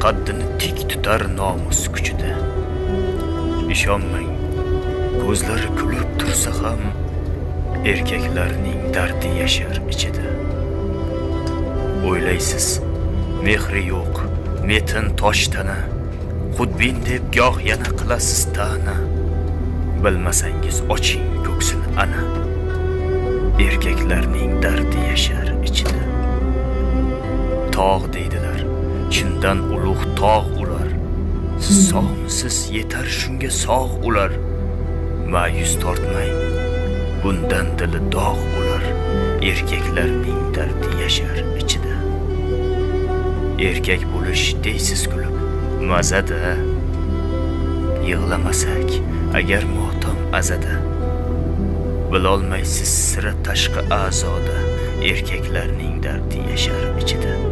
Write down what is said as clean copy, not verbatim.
qaddini tik tutar nomus kuchida. Ishonmang, ko'zlari kulib tursa ham erkaklarning dardi yashar ichida. O'ylaysiz, mehri yo'q, metin tosh tana, xudbin deb goh yana qilasiz ta'na. Bilmasangiz oching ko'ksini ana, erkaklarning dardi yashar ichida. Tog' deydilar, chindan ulug' tog' ular. Siz sog'misiz, yetar shunga sog' ular. Ma'yus tortmang, bundan dili dog' ular. Erkaklarning dardi yashar ichida. Erkak bo'lish deysiz kulib, mazada. Yig'lamasak agar motam azada. Bilolmaysiz sira tashqi a'zoda, erkaklarning dardi yashar ichida.